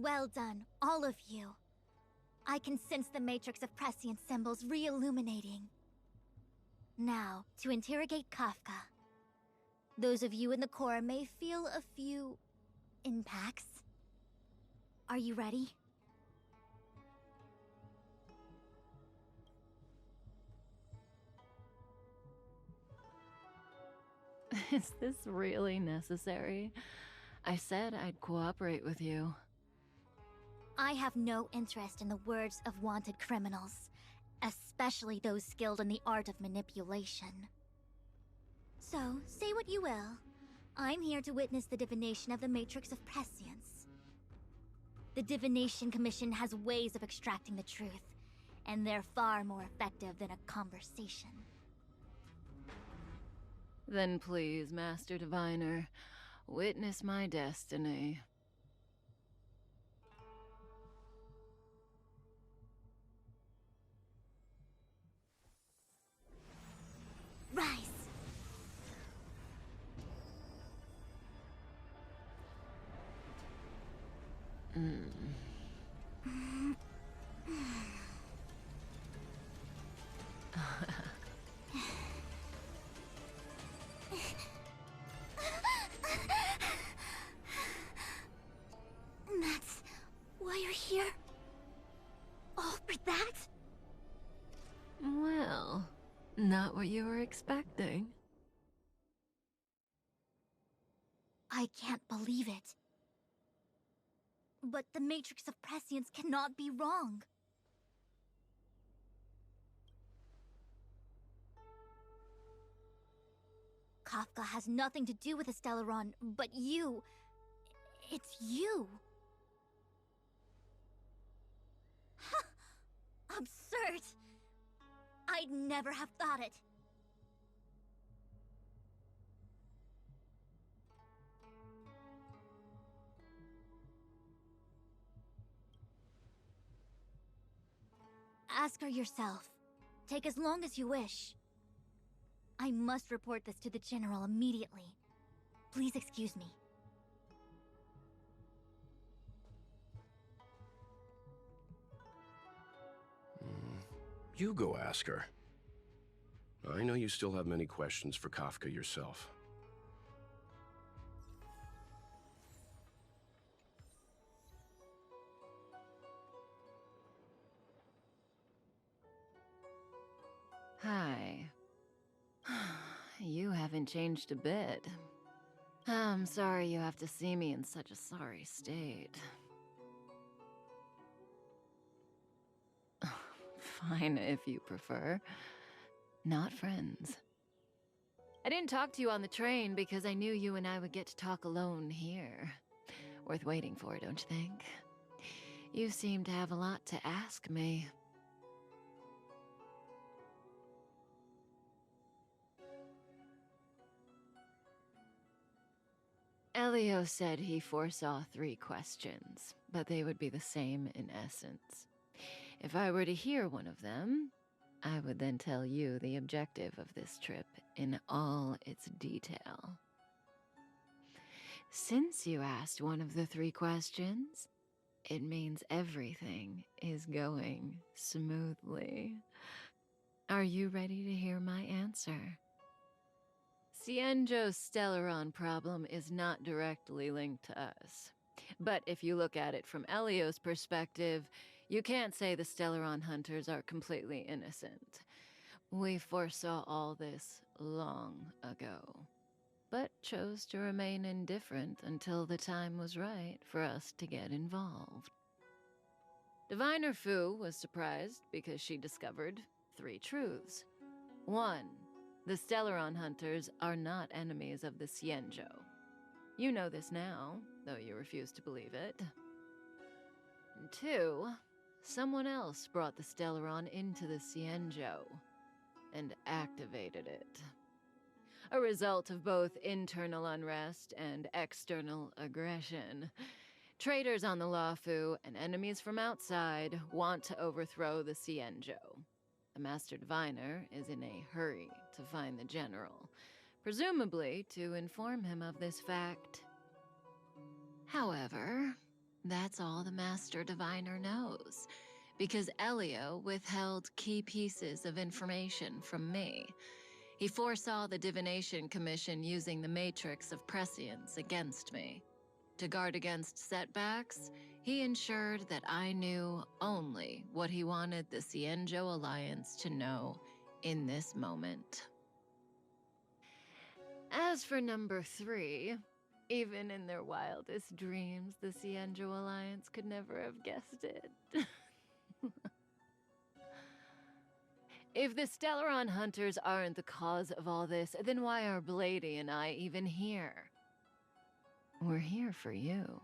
Well done, all of you. I can sense the matrix of prescient symbols re-illuminating. Now, to interrogate Kafka. Those of you in the core may feel a few impacts. Are you ready? Is this really necessary? I said I'd cooperate with you. I have no interest in the words of wanted criminals, especially those skilled in the art of manipulation. So, say what you will. I'm here to witness the divination of the Matrix of Prescience. The Divination Commission has ways of extracting the truth, and they're far more effective than a conversation. Then please, Master Diviner, witness my destiny. Rise! That's why you're here? All for that? Well, not what you were expecting. I can't believe it. But the Matrix of Prescience cannot be wrong. Kafka has nothing to do with the Stellaron, but you... It's you. Absurd. I'd never have thought it. Ask her yourself. Take as long as you wish. I must report this to the General immediately. Please excuse me. You go ask her. I know you still have many questions for Kafka yourself. Hi. You haven't changed a bit. I'm sorry you have to see me in such a sorry state. Fine, if you prefer. Not friends. I didn't talk to you on the train because I knew you and I would get to talk alone here. Worth waiting for, don't you think? You seem to have a lot to ask me. Elio said he foresaw 3 questions, but they would be the same in essence. If I were to hear one of them, I would then tell you the objective of this trip in all its detail. Since you asked one of the 3 questions, it means everything is going smoothly. Are you ready to hear my answer? Cienjo's Stellaron problem is not directly linked to us. But if you look at it from Elio's perspective, you can't say the Stellaron hunters are completely innocent. We foresaw all this long ago, but chose to remain indifferent until the time was right for us to get involved. Diviner Fu was surprised because she discovered 3 truths. 1. The Stellaron hunters are not enemies of the Cienjo. You know this now, though you refuse to believe it. And 2. Someone else brought the Stellaron into the Cienjo and activated it. A result of both internal unrest and external aggression. Traitors on the Luofu and enemies from outside want to overthrow the Cienjo. The Master Diviner is in a hurry to find the General, presumably to inform him of this fact. However, That's all the Master Diviner knows, because Elio withheld key pieces of information from me. He foresaw the Divination Commission using the Matrix of Prescience against me. To guard against setbacks, he ensured that I knew only what he wanted the Cienjo Alliance to know in this moment. As for number 3, even in their wildest dreams, the Cienjo Alliance could never have guessed it. If the Stellaron Hunters aren't the cause of all this, then why are Blady and I even here? We're here for you.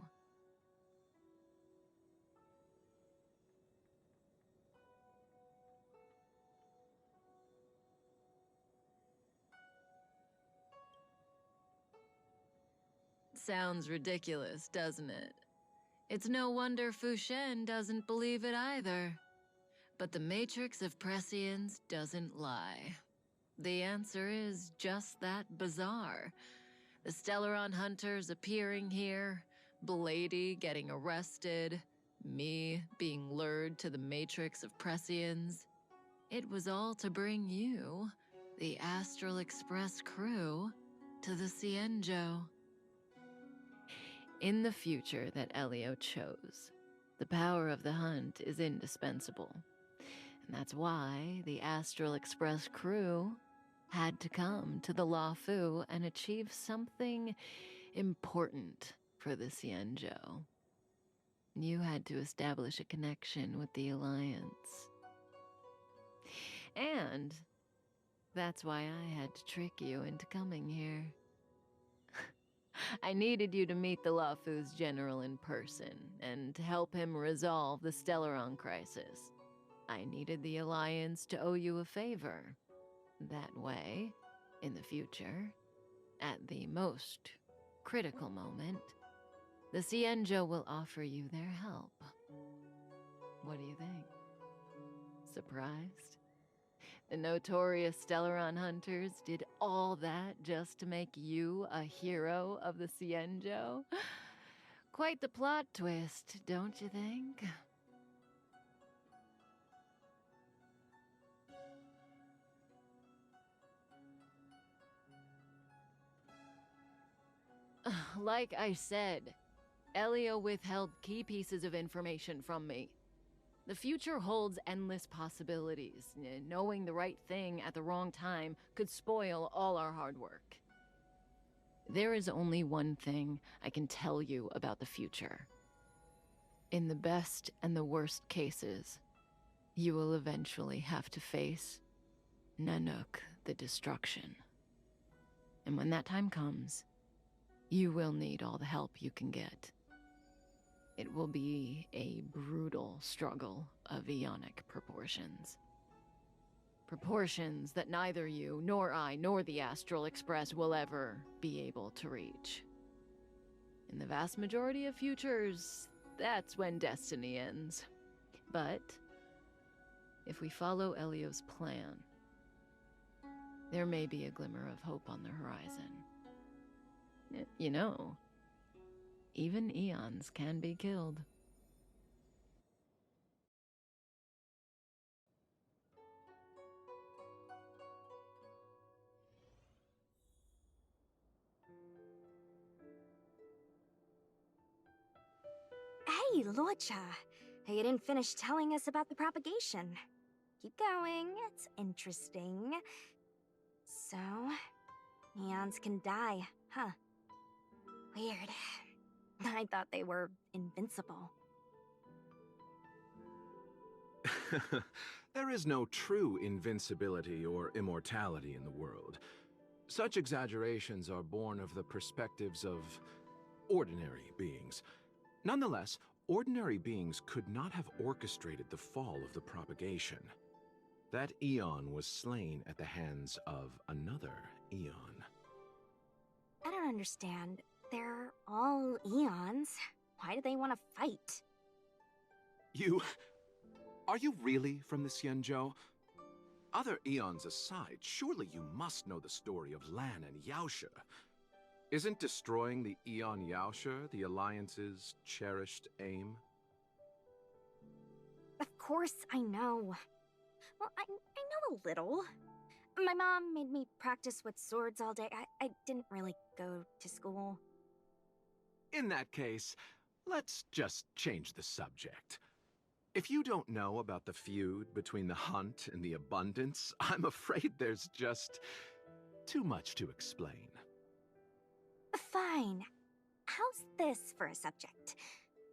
Sounds ridiculous, doesn't it? It's no wonder Fushen doesn't believe it either. But the Matrix of Prescience doesn't lie. The answer is just that bizarre. The Stellaron Hunters appearing here, Blady getting arrested, me being lured to the Matrix of Prescience. It was all to bring you, the Astral Express crew, to the Cienjo. In the future that Elio chose, the power of the hunt is indispensable. And that's why the Astral Express crew had to come to the Luofu and achieve something important for the Cienjo. You had to establish a connection with the Alliance. And that's why I had to trick you into coming here. I needed you to meet the Luofu's general in person and to help him resolve the Stellaron crisis. I needed the Alliance to owe you a favor. That way, in the future, at the most critical moment, the Cienjo will offer you their help. What do you think? Surprised? The notorious Stellaron Hunters did all that just to make you a hero of the Cienjo? Quite the plot twist, don't you think? Like I said, Elio withheld key pieces of information from me. The future holds endless possibilities. Knowing the right thing at the wrong time could spoil all our hard work. There is only one thing I can tell you about the future. In the best and the worst cases, you will eventually have to face Nanook the Destruction. And when that time comes, you will need all the help you can get. It will be a brutal struggle of Ionic proportions. Proportions that neither you, nor I, nor the Astral Express will ever be able to reach. In the vast majority of futures, that's when destiny ends. But if we follow Elio's plan, there may be a glimmer of hope on the horizon. You know, even eons can be killed. Hey, Luocha. You didn't finish telling us about the propagation. Keep going, it's interesting. So, neons can die, huh? Weird. I thought they were invincible. There is no true invincibility or immortality in the world. Such exaggerations are born of the perspectives of ordinary beings. Nonetheless, ordinary beings could not have orchestrated the fall of the propagation. That eon was slain at the hands of another eon. I don't understand. They're all eons. Why do they want to fight? Are you really from the Cienjo? Other eons aside, surely you must know the story of Lan and Yaosha. Isn't destroying the Eon Yaoshe the Alliance's cherished aim? Of course I know. Well, I know a little. My mom made me practice with swords all day. I didn't really go to school. In that case, let's just change the subject. If you don't know about the feud between the Hunt and the Abundance, I'm afraid there's just too much to explain. Fine. How's this for a subject?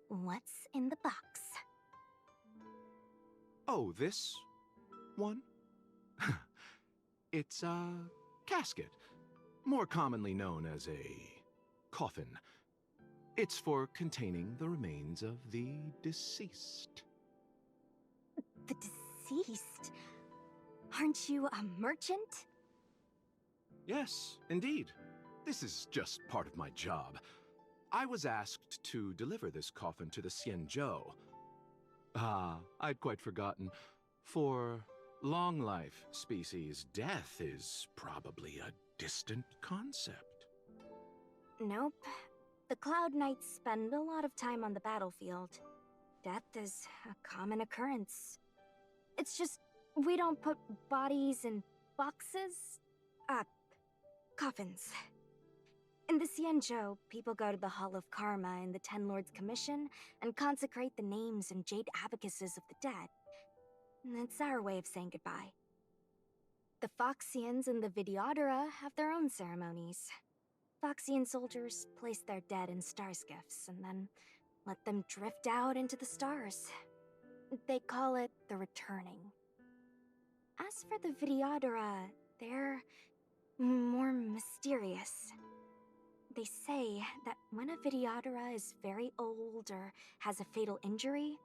What's in the box? Oh, this one? It's a casket, more commonly known as a coffin. It's for containing the remains of the deceased. The deceased? Aren't you a merchant? Yes, indeed. This is just part of my job. I was asked to deliver this coffin to the Xianzhou. Ah, I'd quite forgotten. For long life species, death is probably a distant concept. Nope. The Cloud Knights spend a lot of time on the battlefield. Death is a common occurrence. It's just, we don't put bodies in boxes? Coffins. In the Xianzhou, people go to the Hall of Karma in the Ten Lords Commission and consecrate the names and jade abacuses of the dead. It's our way of saying goodbye. The Foxians and the Videodora have their own ceremonies. Foxian soldiers place their dead in star skiffs and then let them drift out into the stars. They call it the returning. As for the Videodora, they're more mysterious. They say that when a Videodora is very old or has a fatal injury,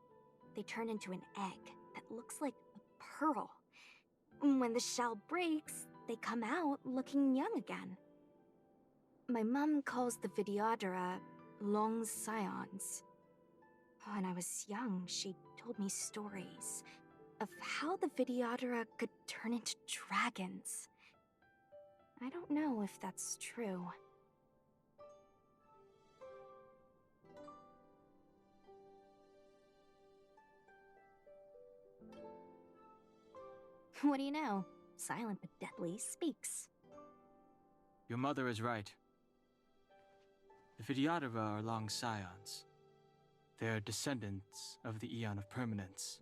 they turn into an egg that looks like a pearl. When the shell breaks, they come out looking young again. My mom calls the Videodora long scions. When I was young, she told me stories of how the Videodora could turn into dragons. I don't know if that's true. What do you know? Silent but deadly speaks. Your mother is right. The Videodora are long scions. They are descendants of the Eon of Permanence.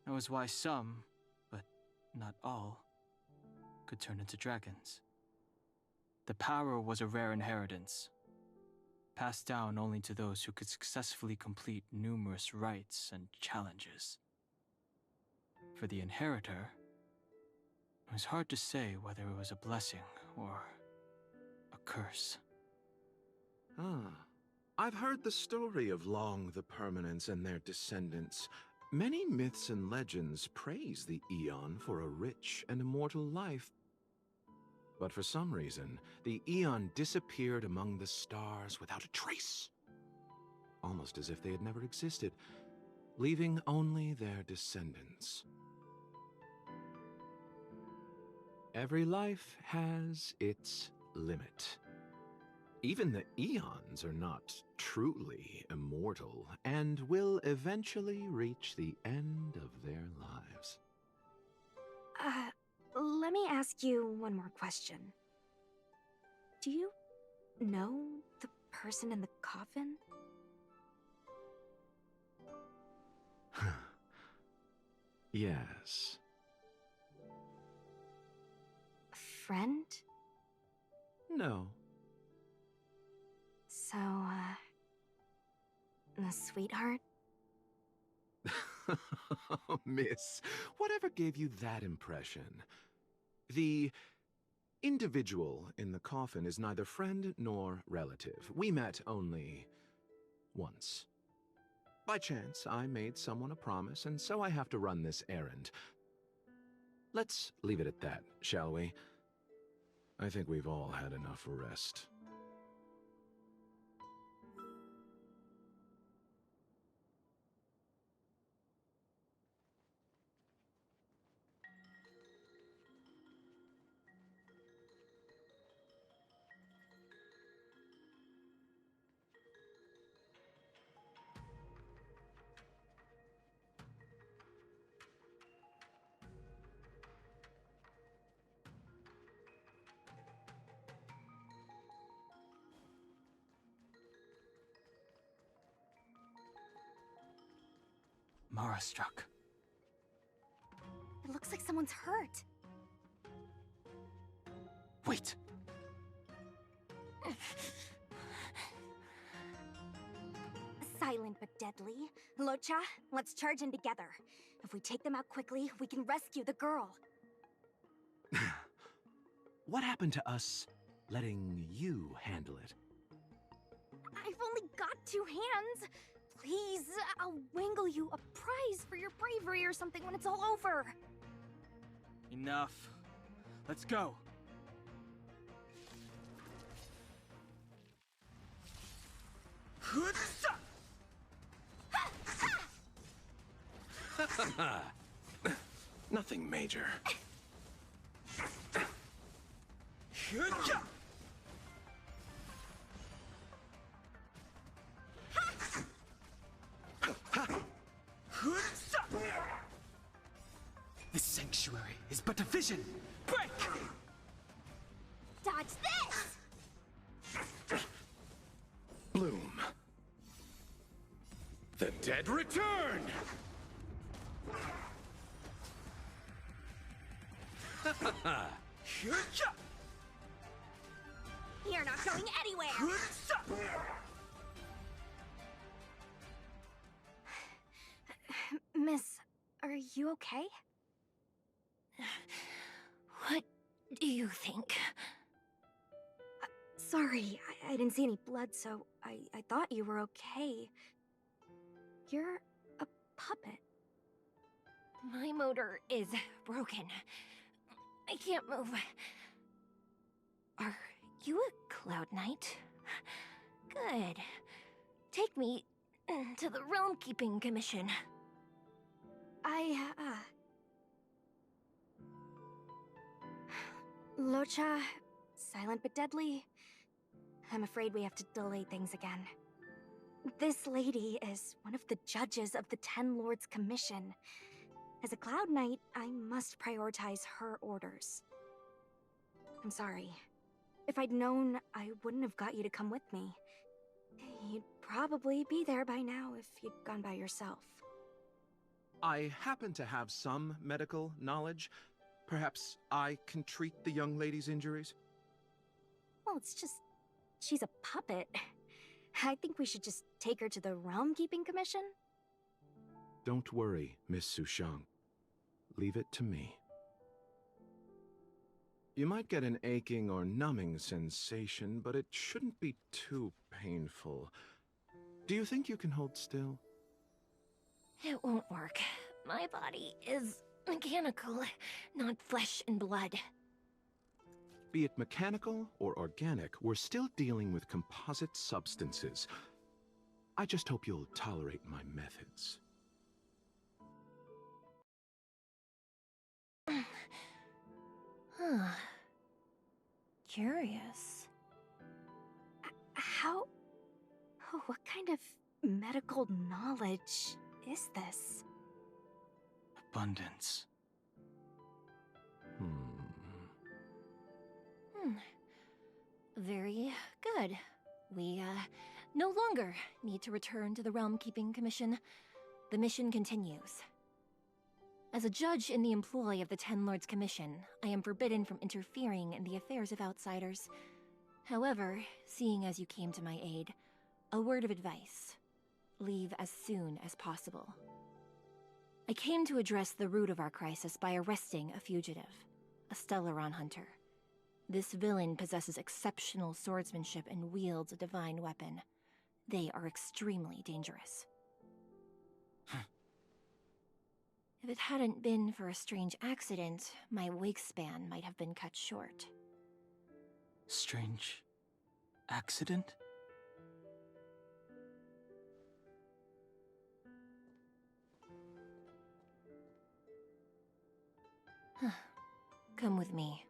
That was why some, but not all, could turn into dragons. The power was a rare inheritance, passed down only to those who could successfully complete numerous rites and challenges. For the inheritor, it was hard to say whether it was a blessing or a curse. I've heard the story of Long the Permanence and their descendants. Many myths and legends praise the Eon for a rich and immortal life. But for some reason, the Eon disappeared among the stars without a trace. Almost as if they had never existed, leaving only their descendants. Every life has its limit. Even the Eons are not truly immortal and will eventually reach the end of their lives. Let me ask you one more question. Do you know the person in the coffin? Yes. Friend? No. So, a sweetheart? Miss, whatever gave you that impression? The individual in the coffin is neither friend nor relative. We met only once. By chance, I made someone a promise, and so I have to run this errand. Let's leave it at that, shall we? I think we've all had enough rest. Mara struck. It looks like someone's hurt. Wait! Silent but deadly. Locha, let's charge in together. If we take them out quickly, we can rescue the girl. What happened to us letting you handle it? I've only got 2 hands. Please, I'll wangle you a prize for your bravery or something when it's all over. Enough. Let's go. Nothing major. This sanctuary is but a vision. Break! Dodge this! Bloom. The dead return! You're not going anywhere! Miss, are you okay? What do you think? Sorry, I didn't see any blood, so I thought you were okay. You're a puppet. My motor is broken. I can't move. Are you a Cloud Knight? Good. Take me to the Realm Keeping Commission. Locha, silent but deadly. I'm afraid we have to delay things again. This lady is one of the judges of the Ten Lords Commission. As a Cloud Knight, I must prioritize her orders. I'm sorry. If I'd known, I wouldn't have got you to come with me. You'd probably be there by now if you'd gone by yourself. I happen to have some medical knowledge. Perhaps I can treat the young lady's injuries? Well, it's just... she's a puppet. I think we should just take her to the Realm Keeping Commission. Don't worry, Miss Sushang. Leave it to me. You might get an aching or numbing sensation, but it shouldn't be too painful. Do you think you can hold still? It won't work. My body is mechanical, not flesh and blood. Be it mechanical or organic, we're still dealing with composite substances. I just hope you'll tolerate my methods. Huh. Curious. How... oh, what kind of medical knowledge is this? Abundance. Very good. We, no longer need to return to the Realm Keeping Commission. The mission continues. As a judge in the employ of the Ten Lords Commission, I am forbidden from interfering in the affairs of outsiders. However, seeing as you came to my aid, a word of advice. Leave as soon as possible. I came to address the root of our crisis by arresting a fugitive, a Stellaron hunter. This villain possesses exceptional swordsmanship and wields a divine weapon. They are extremely dangerous. If it hadn't been for a strange accident, my wakespan might have been cut short. Strange accident? Come with me.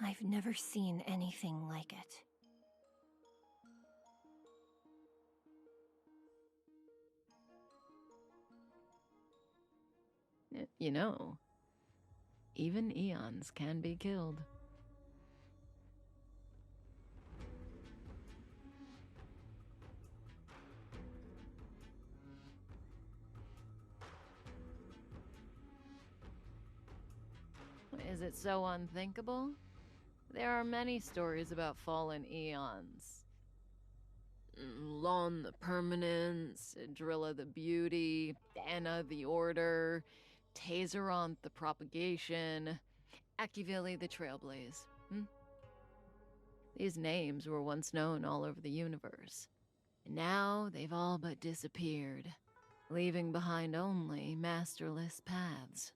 I've never seen anything like it. You know, even eons can be killed. Is it so unthinkable? There are many stories about fallen eons. Lon the Permanence, Drilla the Beauty, Anna the Order, Tazeronth the Propagation, Akivili the Trailblaze. These names were once known all over the universe. And now they've all but disappeared, leaving behind only masterless paths.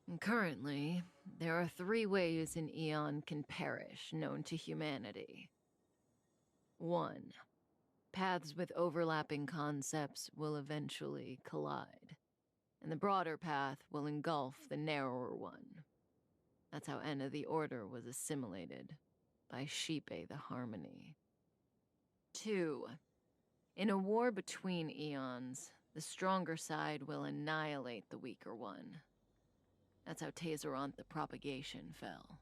And currently, there are 3 ways an eon can perish known to humanity. 1. Paths with overlapping concepts will eventually collide, and the broader path will engulf the narrower one. That's how Enna the Order was assimilated by Sheepe the Harmony. 2. In a war between eons, the stronger side will annihilate the weaker one. That's how Tazeronth the Propagation fell.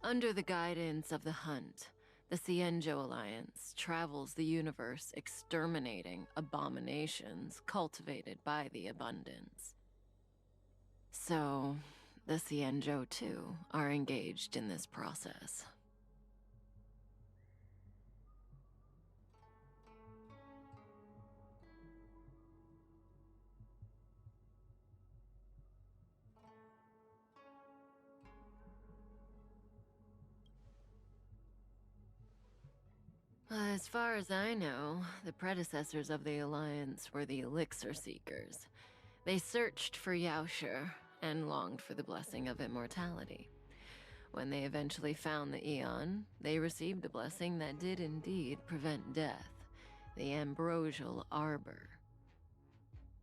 Under the guidance of the Hunt, the Cienjo Alliance travels the universe exterminating abominations cultivated by the Abundance. So, the Cienjo, too, are engaged in this process. As far as I know, the predecessors of the Alliance were the Elixir Seekers. They searched for Yaoshi and longed for the blessing of immortality. When they eventually found the Eon, they received a blessing that did indeed prevent death, the Ambrosial Arbor.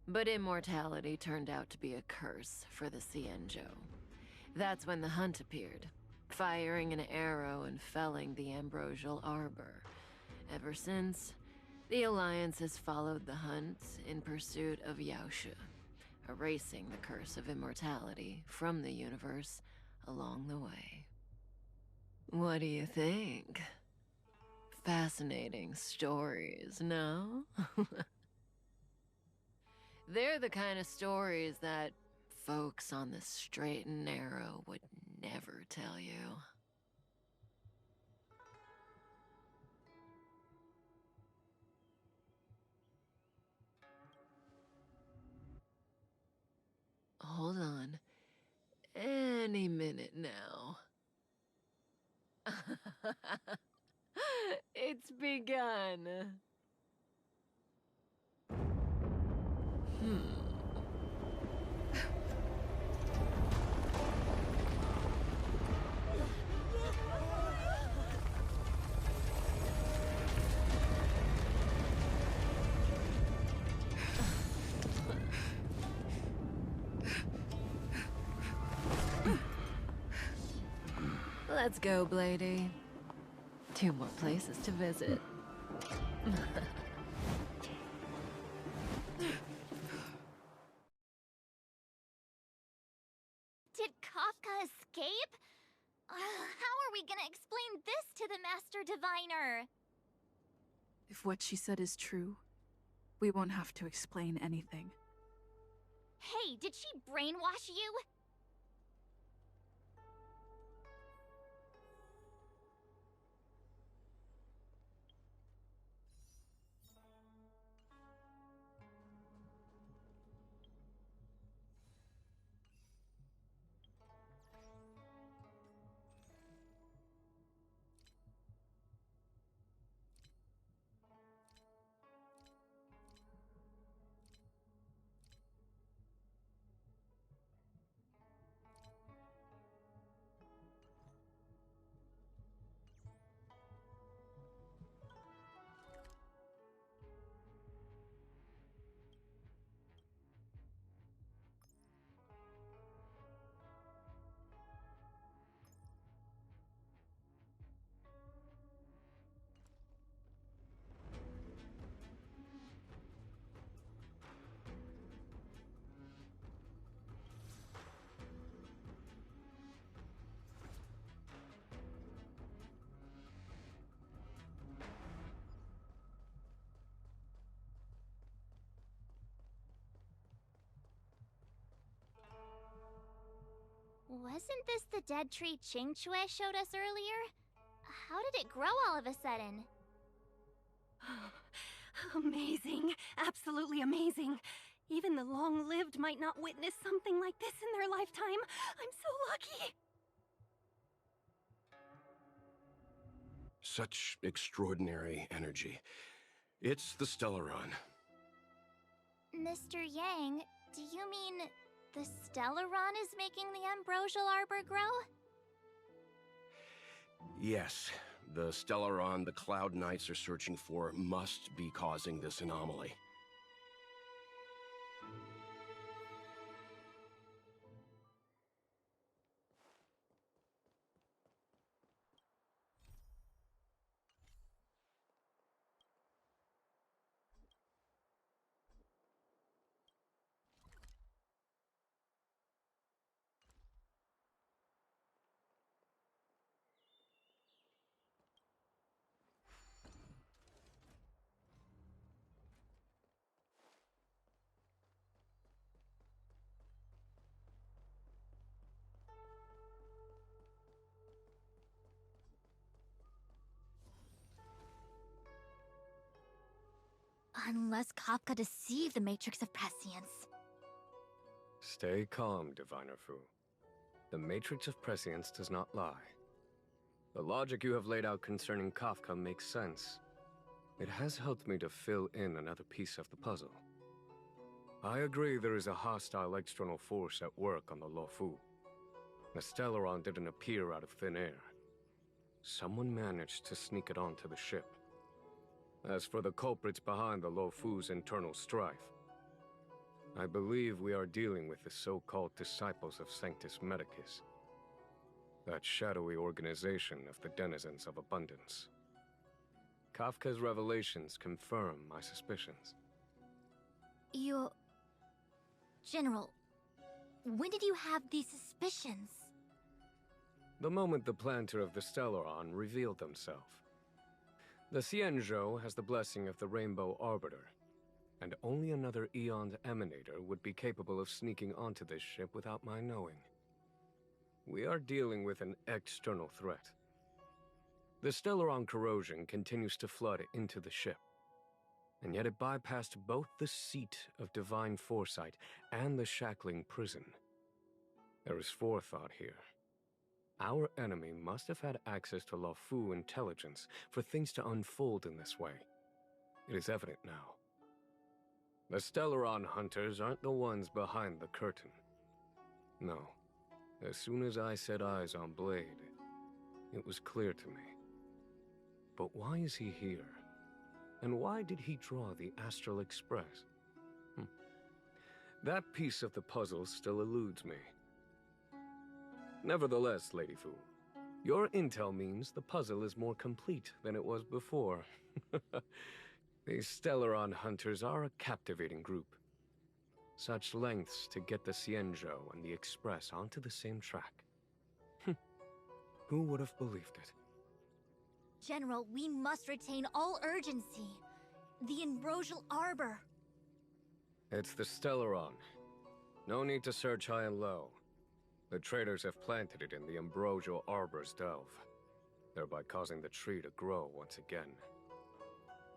But immortality turned out to be a curse for the Cienjo. That's when the Hunt appeared, firing an arrow and felling the Ambrosial Arbor. Ever since, the Alliance has followed the Hunt in pursuit of Yaoshi, erasing the curse of immortality from the universe along the way. What do you think? Fascinating stories, no? They're the kind of stories that folks on the straight and narrow would never tell you. Hold on. Any minute now. It's begun. Let's go, Blady. 2 more places to visit. Did Kafka escape? How are we gonna explain this to the Master Diviner? If what she said is true, we won't have to explain anything. Hey, did she brainwash you? Wasn't this the dead tree Qingque showed us earlier? How did it grow all of a sudden? Amazing. Absolutely amazing. Even the long-lived might not witness something like this in their lifetime. I'm so lucky. Such extraordinary energy. It's the Stellaron. Mr. Yang, do you mean the Stellaron is making the Ambrosial Arbor grow? Yes, the Stellaron the Cloud Knights are searching for must be causing this anomaly. Unless Kafka deceived the Matrix of Prescience. Stay calm, Diviner Fu. The Matrix of Prescience does not lie. The logic you have laid out concerning Kafka makes sense. It has helped me to fill in another piece of the puzzle. I agree there is a hostile external force at work on the Luofu. The Stellaron didn't appear out of thin air. Someone managed to sneak it onto the ship. As for the culprits behind the Luofu's internal strife, I believe we are dealing with the so-called Disciples of Sanctus Medicus. That shadowy organization of the denizens of abundance. Kafka's revelations confirm my suspicions. General, when did you have these suspicions? The moment the planter of the Stellaron revealed himself. The Xianzhou has the blessing of the Rainbow Arbiter, and only another Eon's Emanator would be capable of sneaking onto this ship without my knowing. We are dealing with an external threat. The Stellaron corrosion continues to flood into the ship, and yet it bypassed both the seat of divine foresight and the shackling prison. There is forethought here. Our enemy must have had access to Luofu intelligence for things to unfold in this way. It is evident now. The Stellaron hunters aren't the ones behind the curtain. No. As soon as I set eyes on Blade, it was clear to me. But why is he here? And why did he draw the Astral Express? That piece of the puzzle still eludes me. Nevertheless, Lady Fu, your intel means the puzzle is more complete than it was before. These Stellaron hunters are a captivating group. Such lengths to get the Xianzhou and the Express onto the same track. Who would have believed it? General, we must retain all urgency. The Ambrosial Arbor. It's the Stellaron. No need to search high and low. The traders have planted it in the Ambrosial Arbor's delve, thereby causing the tree to grow once again.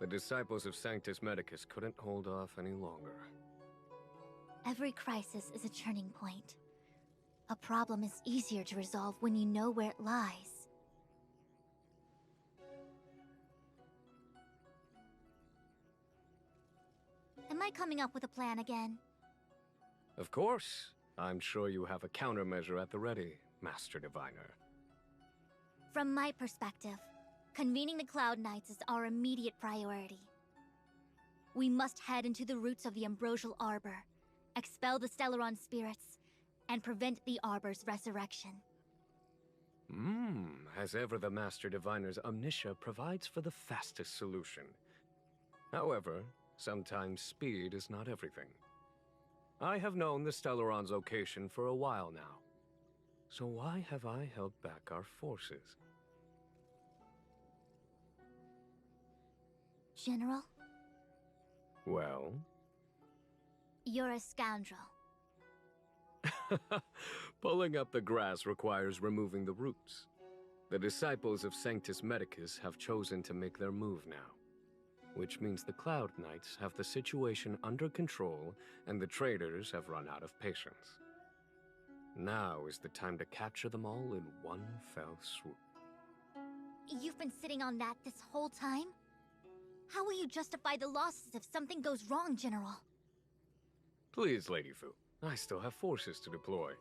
The disciples of Sanctus Medicus couldn't hold off any longer. Every crisis is a turning point. A problem is easier to resolve when you know where it lies. Am I coming up with a plan again? Of course. I'm sure you have a countermeasure at the ready, Master Diviner. From my perspective, convening the Cloud Knights is our immediate priority. We must head into the roots of the Ambrosial Arbor, expel the Stellaron spirits, and prevent the Arbor's resurrection. As ever, the Master Diviner's omniscia provides for the fastest solution. However, sometimes speed is not everything. I have known the Stellaron's location for a while now. So why have I held back our forces? General? Well? You're a scoundrel. Pulling up the grass requires removing the roots. The disciples of Sanctus Medicus have chosen to make their move now, which means the Cloud Knights have the situation under control and the traders have run out of patience. Now is the time to capture them all in one fell swoop. You've been sitting on that this whole time? How will you justify the losses if something goes wrong, General? Please, Lady Fu. I still have forces to deploy.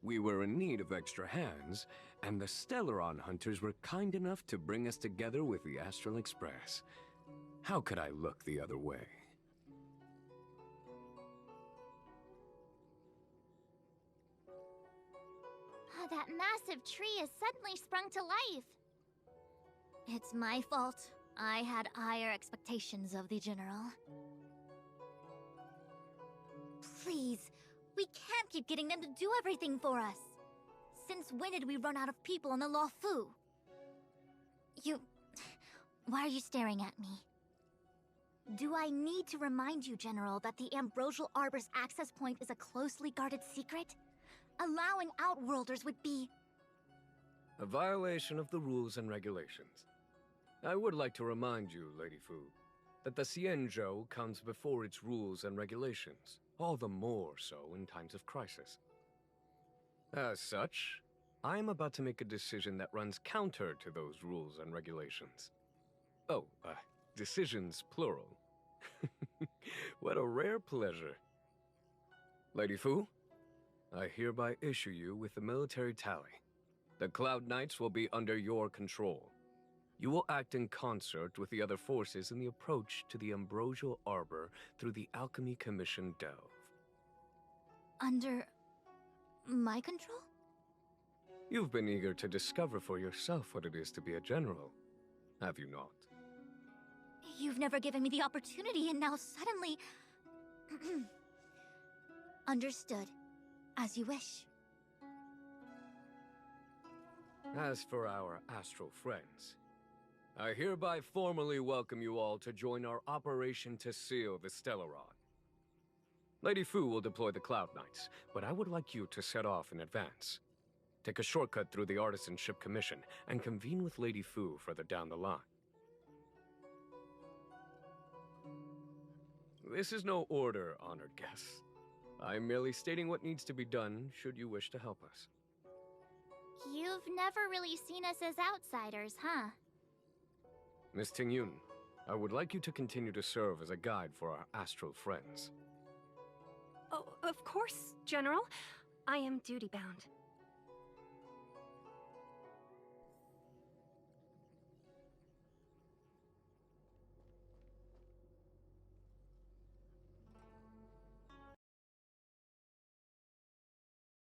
We were in need of extra hands, and the Stellaron hunters were kind enough to bring us together with the Astral Express. How could I look the other way? That massive tree has suddenly sprung to life. It's my fault. I had higher expectations of the General. Please, we can't keep getting them to do everything for us. Since when did we run out of people on the Law Fu? Why are you staring at me? Do I need to remind you, General, that the Ambrosial Arbor's access point is a closely guarded secret? Allowing Outworlders would be... a violation of the rules and regulations. I would like to remind you, Lady Fu, that the Xianzhou comes before its rules and regulations, all the more so in times of crisis. As such, I am about to make a decision that runs counter to those rules and regulations. Oh, decisions plural. What a rare pleasure. Lady Fu, I hereby issue you with the military tally. The Cloud Knights will be under your control. You will act in concert with the other forces in the approach to the Ambrosial Arbor through the Alchemy Commission Delve. Under... my control? You've been eager to discover for yourself what it is to be a general, have you not? You've never given me the opportunity, and now suddenly... Understood. As you wish. As for our astral friends, I hereby formally welcome you all to join our operation to seal the Stellaron. Lady Fu will deploy the Cloud Knights, but I would like you to set off in advance. Take a shortcut through the Artisanship Commission and convene with Lady Fu further down the line. This is no order, honored guests. I'm merely stating what needs to be done should you wish to help us. You've never really seen us as outsiders, huh? Miss Tingyun, I would like you to continue to serve as a guide for our astral friends. Oh, of course, General. I am duty-bound.